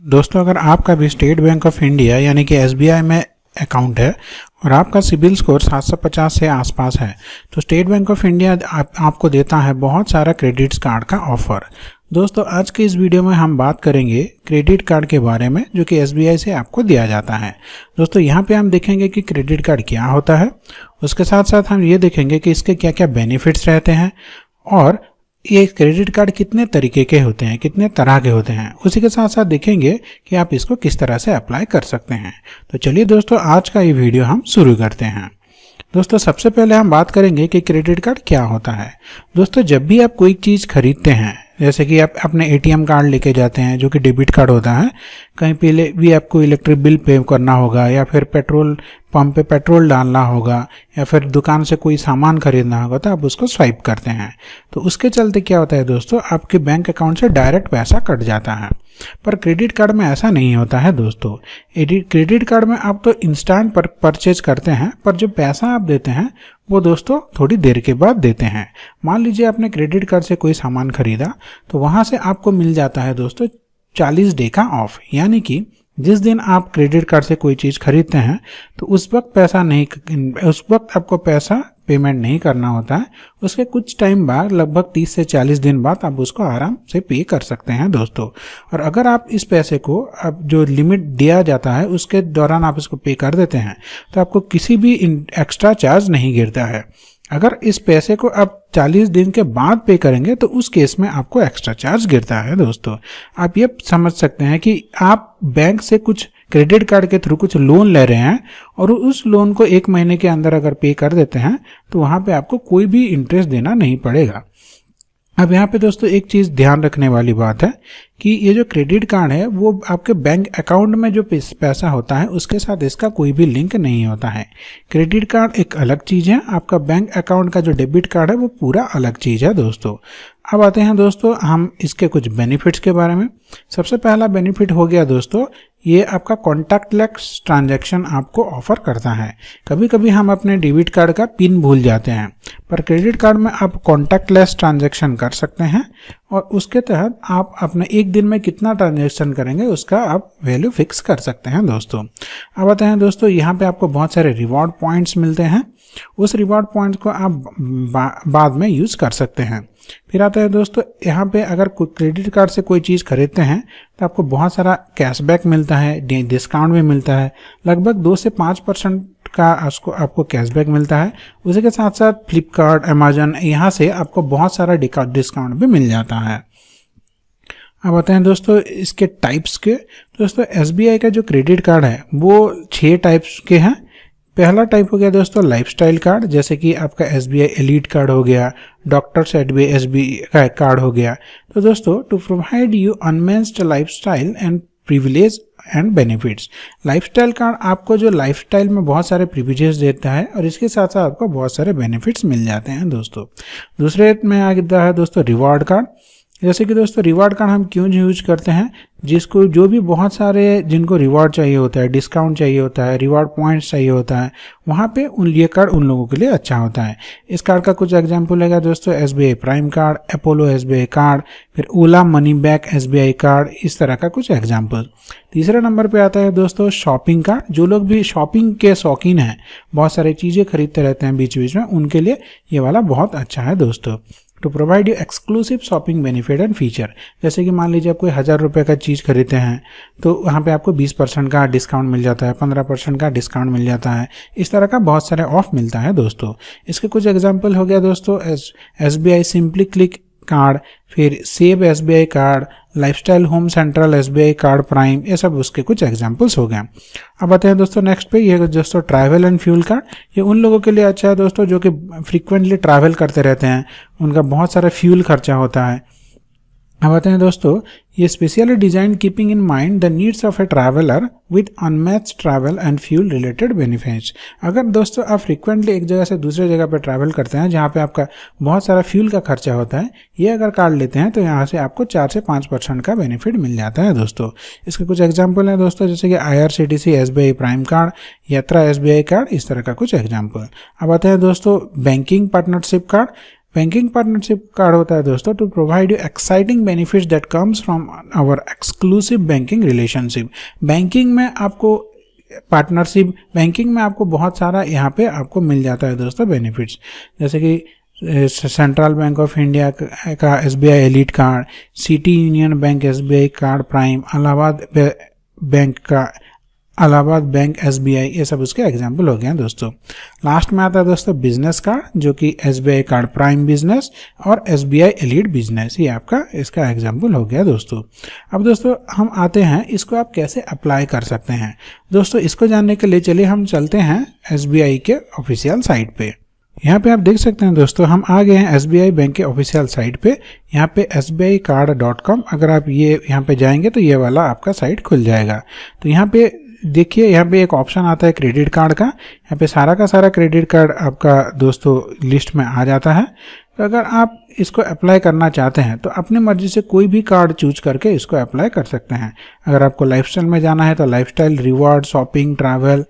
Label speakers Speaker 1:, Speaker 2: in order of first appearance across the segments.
Speaker 1: दोस्तों, अगर आपका भी स्टेट बैंक ऑफ इंडिया यानी कि एसबीआई में अकाउंट है और आपका सिबिल स्कोर 750 से आसपास है तो स्टेट बैंक ऑफ इंडिया आपको देता है बहुत सारा क्रेडिट कार्ड का ऑफर। दोस्तों, आज के इस वीडियो में हम बात करेंगे क्रेडिट कार्ड के बारे में जो कि एसबीआई से आपको दिया जाता है। दोस्तों, यहाँ पे हम देखेंगे कि क्रेडिट कार्ड क्या होता है, उसके साथ साथ हम ये देखेंगे कि इसके क्या क्या बेनिफिट्स रहते हैं और ये क्रेडिट कार्ड कितने तरीके के होते हैं, कितने तरह के होते हैं। उसी के साथ साथ देखेंगे कि आप इसको किस तरह से अप्लाई कर सकते हैं। तो चलिए दोस्तों, आज का ये वीडियो हम शुरू करते हैं। दोस्तों, सबसे पहले हम बात करेंगे कि क्रेडिट कार्ड क्या होता है। दोस्तों, जब भी आप कोई चीज़ खरीदते हैं, जैसे कि आप अपने एटीएम कार्ड लेके जाते हैं जो कि डेबिट कार्ड होता है, कहीं पहले भी आपको इलेक्ट्रिक बिल पे करना होगा या फिर पेट्रोल पंप पे पेट्रोल डालना होगा या फिर दुकान से कोई सामान खरीदना होगा तो आप उसको स्वाइप करते हैं। तो उसके चलते क्या होता है दोस्तों, आपके बैंक अकाउंट से डायरेक्ट पैसा कट जाता है। पर क्रेडिट कार्ड में ऐसा नहीं होता है दोस्तों। क्रेडिट कार्ड में आप तो इंस्टेंट परचेज करते हैं, पर जो पैसा आप देते हैं वो दोस्तों थोड़ी देर के बाद देते हैं। मान लीजिए आपने क्रेडिट कार्ड से कोई सामान खरीदा तो वहां से आपको मिल जाता है दोस्तों 40 डे का ऑफ, यानी कि जिस दिन आप क्रेडिट कार्ड से कोई चीज़ खरीदते हैं तो उस वक्त आपको पैसा पेमेंट नहीं करना होता है। उसके कुछ टाइम बाद, लगभग 30 से 40 दिन बाद आप उसको आराम से पे कर सकते हैं दोस्तों। और अगर आप इस पैसे को अब जो लिमिट दिया जाता है उसके दौरान आप इसको पे कर देते हैं तो आपको किसी भी एक्स्ट्रा चार्ज नहीं गिरता है। अगर इस पैसे को आप 40 दिन के बाद पे करेंगे तो उस केस में आपको एक्स्ट्रा चार्ज गिरता है दोस्तों। आप ये समझ सकते हैं कि आप बैंक से कुछ क्रेडिट कार्ड के थ्रू कुछ लोन ले रहे हैं और उस लोन को 1 महीने के अंदर अगर पे कर देते हैं तो वहां पे आपको कोई भी इंटरेस्ट देना नहीं पड़ेगा। अब यहाँ पे दोस्तों एक चीज़ ध्यान रखने वाली बात है कि ये जो क्रेडिट कार्ड है वो आपके बैंक अकाउंट में जो पैसा होता है उसके साथ इसका कोई भी लिंक नहीं होता है। क्रेडिट कार्ड एक अलग चीज़ है, आपका बैंक अकाउंट का जो डेबिट कार्ड है वो पूरा अलग चीज़ है दोस्तों। अब आते हैं दोस्तों हम इसके कुछ बेनिफिट्स के बारे में। सबसे पहला बेनिफिट हो गया दोस्तों, ये आपका कॉन्टैक्टलेस ट्रांजैक्शन आपको ऑफर करता है। कभी कभी हम अपने डेबिट कार्ड का पिन भूल जाते हैं, पर क्रेडिट कार्ड में आप कॉन्टैक्टलेस ट्रांजैक्शन कर सकते हैं और उसके तहत आप अपने एक दिन में कितना ट्रांजैक्शन करेंगे उसका आप वैल्यू फिक्स कर सकते हैं दोस्तों। अब आते हैं दोस्तों, यहाँ पे आपको बहुत सारे रिवॉर्ड पॉइंट्स मिलते हैं। उस रिवॉर्ड पॉइंट्स को आप बाद में यूज़ कर सकते हैं। फिर आता है दोस्तों, यहाँ पे अगर क्रेडिट कार्ड से कोई चीज़ खरीदते हैं तो आपको बहुत सारा कैशबैक मिलता है, डिस्काउंट भी मिलता है। लगभग 2 से 5% का आपको कैशबैक मिलता है। उसी के साथ साथ फ्लिपकार्ट, अमेजन, यहाँ से आपको बहुत सारा डिस्काउंट भी मिल जाता है। अब आते हैं दोस्तों इसके टाइप्स के। दोस्तों, एसबीआई का जो क्रेडिट कार्ड है वो 6 टाइप्स के हैं। पहला टाइप हो गया दोस्तों लाइफस्टाइल कार्ड, जैसे कि आपका एसबीआई एलीट कार्ड हो गया, डॉक्टर्स एसबीआई कार्ड हो गया। तो दोस्तों, to provide you unmatched lifestyle and privilege and benefits. Lifestyle card आपको जो लाइफस्टाइल में बहुत सारे प्रिविलेज देता है और इसके साथ साथ आपको बहुत सारे बेनिफिट्स मिल जाते हैं दोस्तों। दूसरे में आ गया है दोस्तों रिवॉर्ड कार्ड। जैसे कि दोस्तों रिवॉर्ड कार्ड हम क्यों यूज करते हैं, जो भी बहुत सारे जिनको रिवॉर्ड चाहिए होता है, डिस्काउंट चाहिए होता है, रिवॉर्ड पॉइंट्स चाहिए होता है, वहाँ पे ये कार्ड उन लोगों के लिए अच्छा होता है। इस कार्ड का कुछ एग्जांपल है दोस्तों, SBI prime card, Apollo SBI card, फिर ओला मनी बैक एसबीआई कार्ड, इस तरह का कुछ एग्जाम्पल। तीसरे नंबर पे आता है दोस्तों शॉपिंग कार्ड। जो लोग भी शॉपिंग के शौकीन हैं, बहुत सारी चीज़ें खरीदते रहते हैं बीच बीच में, उनके लिए ये वाला बहुत अच्छा है दोस्तों। To provide you exclusive shopping benefit and feature. जैसे कि मान लीजिए आप कोई 1000 रुपये का चीज़ खरीदते हैं तो वहाँ पे आपको 20% का डिस्काउंट मिल जाता है, 15% का डिस्काउंट मिल जाता है। इस तरह का बहुत सारे ऑफ मिलता है दोस्तों। इसके कुछ एग्जांपल हो गया दोस्तों, एसबीआई सिंपली क्लिक कार्ड, फिर save SBI card, lifestyle home central SBI card prime, ये सब उसके कुछ एग्जांपल्स हो गए। अब आते हैं दोस्तों नेक्स्ट पे, ये दोस्तों ट्रैवल एंड फ्यूल कार्ड। ये उन लोगों के लिए अच्छा है दोस्तों जो कि फ्रीक्वेंटली ट्रैवल करते रहते हैं, उनका बहुत सारा फ्यूल खर्चा होता है। अब आते हैं दोस्तों, ये specially design keeping in mind the needs of A traveller with unmatched travel and fuel related benefits. अगर दोस्तों आप फ्रीक्वेंटली एक जगह से दूसरे जगह पर ट्रैवल करते हैं जहाँ पे आपका बहुत सारा फ्यूल का खर्चा होता है, ये अगर कार्ड लेते हैं तो यहाँ से आपको 4 से 5% का बेनिफिट मिल जाता है दोस्तों। इसके कुछ एग्जाम्पल हैं दोस्तों, जैसे कि IRCTC SBI prime card, Yatra SBI card, इस तरह का कुछ एग्जाम्पल। अब आते हैं दोस्तों banking partnership card. Banking partnership card होता है दोस्तों to provide you exciting benefits that comes from our exclusive banking relationship. Banking में आपको पार्टनरशिप, बैंकिंग में आपको बहुत सारा यहाँ पे आपको मिल जाता है दोस्तों बेनिफिट्स, जैसे कि सेंट्रल बैंक ऑफ इंडिया का SBI elite card, city union bank SBI card prime, Allahabad bank SBI, ये सब उसके एग्जाम्पल हो गए हैं दोस्तों। लास्ट में आता है दोस्तों बिजनेस कार्ड, जो कि SBI कार्ड प्राइम बिजनेस और SBI एलीट बिजनेस, ये आपका इसका एग्जाम्पल हो गया दोस्तों। अब दोस्तों हम आते हैं इसको आप कैसे अप्लाई कर सकते हैं। दोस्तों इसको जानने के लिए चलिए हम चलते हैं SBI के ऑफिशियल साइट पे। यहाँ पे आप देख सकते हैं दोस्तों हम आ गए हैं SBI बैंक के ऑफिशियल साइट पे। यहाँ पे sbicard.com, अगर आप ये यहाँ पे जाएंगे तो ये वाला आपका साइट खुल जाएगा। तो यहाँ पे देखिए, यहाँ पे एक ऑप्शन आता है क्रेडिट कार्ड का। यहाँ पे सारा का सारा क्रेडिट कार्ड आपका दोस्तों लिस्ट में आ जाता है। तो अगर आप इसको अप्लाई करना चाहते हैं तो अपनी मर्जी से कोई भी कार्ड चूज करके इसको अप्लाई कर सकते हैं। अगर आपको लाइफस्टाइल में जाना है तो lifestyle, reward, shopping, travel,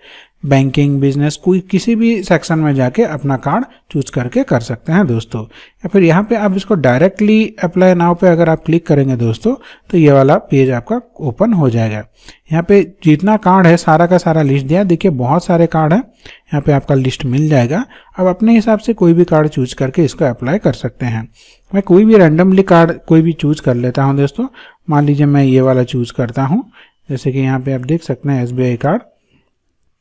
Speaker 1: banking, business, कोई किसी भी सेक्शन में जाके अपना कार्ड चूज करके कर सकते हैं दोस्तों। या फिर यहाँ पे आप इसको डायरेक्टली अप्लाई नाउ पे अगर आप क्लिक करेंगे दोस्तों तो ये वाला पेज आपका ओपन हो जाएगा। यहाँ पे जितना कार्ड है सारा का सारा लिस्ट दिया है, देखिए बहुत सारे कार्ड है, यहाँ पे आपका लिस्ट मिल जाएगा। अब अपने हिसाब से कोई भी कार्ड चूज करके इसको अप्लाई कर सकते हैं। मैं कोई भी रैंडमली कार्ड कोई भी चूज कर लेता हूँ दोस्तों। मान लीजिए मैं ये वाला चूज करता हूँ, जैसे कि यहाँ पे आप देख सकते हैं SBI card,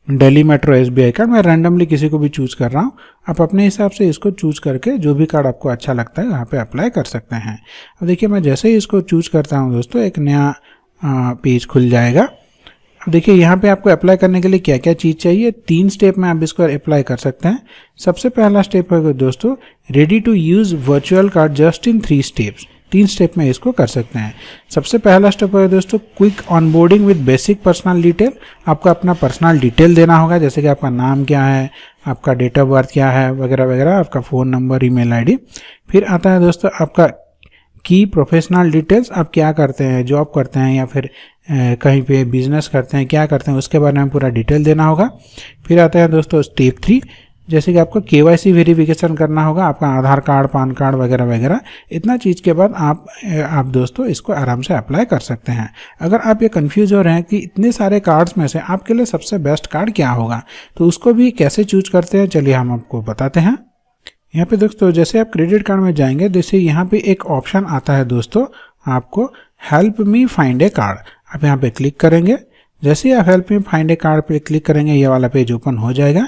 Speaker 1: Delhi metro SBI card, मैं रैंडमली किसी को भी चूज कर रहा हूँ। आप अपने हिसाब से इसको चूज करके जो भी कार्ड आपको अच्छा लगता है यहाँ पे अप्लाई कर सकते हैं। अब देखिए मैं जैसे ही इसको चूज करता हूँ दोस्तों एक नया पेज खुल जाएगा। अब देखिए यहाँ पे आपको अप्लाई करने के लिए क्या क्या चीज़ चाहिए, 3 स्टेप में आप इसको अप्लाई कर सकते हैं। सबसे पहला स्टेप है दोस्तों ready to use virtual card just in 3 steps. 3 step में इसको कर सकते हैं। सबसे पहला स्टेप है दोस्तों quick onboarding with basic personal detail. आपको अपना पर्सनल डिटेल देना होगा, जैसे कि आपका नाम क्या है, आपका डेट ऑफ बर्थ क्या है वगैरह वगैरह, आपका फ़ोन नंबर, ईमेल आईडी। फिर आता है दोस्तों आपका की प्रोफेशनल डिटेल्स, आप क्या करते हैं, जॉब करते हैं या फिर कहीं पे बिजनेस करते हैं, क्या करते हैं उसके बारे में पूरा डिटेल देना होगा। फिर आता है दोस्तों स्टेप 3, जैसे कि आपको KYC वेरिफिकेशन करना होगा, आपका आधार कार्ड, पान कार्ड वगैरह वगैरह। इतना चीज़ के बाद आप दोस्तों इसको आराम से अप्लाई कर सकते हैं। अगर आप ये कंफ्यूज हो रहे हैं कि इतने सारे कार्ड्स में से आपके लिए सबसे बेस्ट कार्ड क्या होगा, तो उसको भी कैसे चूज करते हैं चलिए हम आपको बताते हैं। यहाँ पे दोस्तों जैसे आप क्रेडिट कार्ड में जाएंगे, जैसे यहाँ पे एक ऑप्शन आता है दोस्तों आपको हेल्प मी फाइंड ए कार्ड, आप यहाँ पे क्लिक करेंगे। जैसे ही आप हेल्प मी फाइंड ए कार्ड पे क्लिक करेंगे ये वाला पेज ओपन हो जाएगा।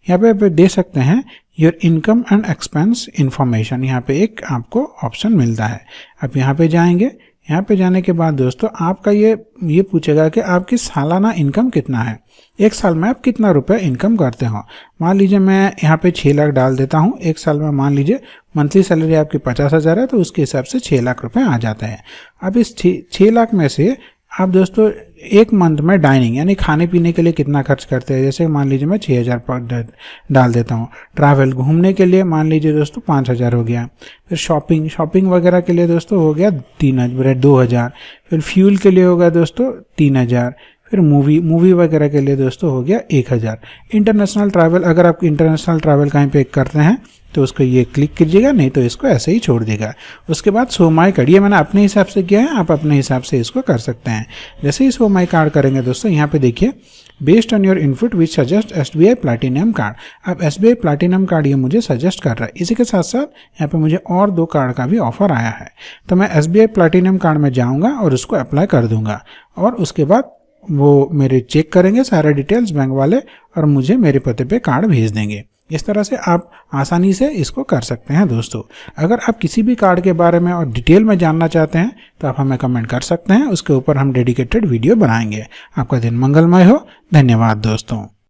Speaker 1: यहाँ पे आप देख सकते हैं your income and expense information, यहाँ पे एक आपको ऑप्शन मिलता है। आप यहाँ पे जाएंगे, यहाँ पे जाने के बाद दोस्तों आपका ये पूछेगा कि आपकी सालाना इनकम कितना है, एक साल में आप कितना रुपए इनकम करते हो। मान लीजिए मैं यहाँ पे 6 लाख डाल देता हूँ। एक साल में मान लीजिए मंथली सैलरी आपकी 50,000 है, तो उसके हिसाब से 6 लाख रुपए आ जाते हैं। अब इस 6 लाख में से आप दोस्तों एक मंथ में डाइनिंग यानी खाने पीने के लिए कितना खर्च करते हैं, जैसे मान लीजिए मैं 6,000 डाल देता हूँ। ट्रैवल घूमने के लिए मान लीजिए दोस्तों 5,000 हो गया। फिर शॉपिंग वगैरह के लिए दोस्तों हो गया 2,000। फिर फ्यूल के लिए होगा दोस्तों 3,000। फिर मूवी वगैरह के लिए दोस्तों हो गया 1,000। इंटरनेशनल ट्रैवल, अगर आप इंटरनेशनल ट्रैवल कहीं पे करते हैं तो उसको ये क्लिक कीजिएगा, नहीं तो इसको ऐसे ही छोड़ देगा। उसके बाद शो माई कार्ड, ये मैंने अपने हिसाब से किया है, आप अपने हिसाब से इसको कर सकते हैं। जैसे ही शो माई कार्ड करेंगे दोस्तों यहाँ पे देखिए based on your input which suggest SBI platinum card. अब SBI प्लैटिनम कार्ड ये मुझे सजेस्ट कर रहा है। इसी के साथ साथ यहाँ पे मुझे और 2 कार्ड का भी ऑफर आया है, तो मैं SBI प्लैटिनम कार्ड में जाऊँगा और उसको अप्लाई कर दूंगा और उसके बाद वो मेरे चेक करेंगे सारे डिटेल्स बैंक वाले और मुझे मेरे पते पे कार्ड भेज देंगे। इस तरह से आप आसानी से इसको कर सकते हैं दोस्तों। अगर आप किसी भी कार्ड के बारे में और डिटेल में जानना चाहते हैं तो आप हमें कमेंट कर सकते हैं, उसके ऊपर हम डेडिकेटेड वीडियो बनाएंगे। आपका दिन मंगलमय हो। धन्यवाद दोस्तों।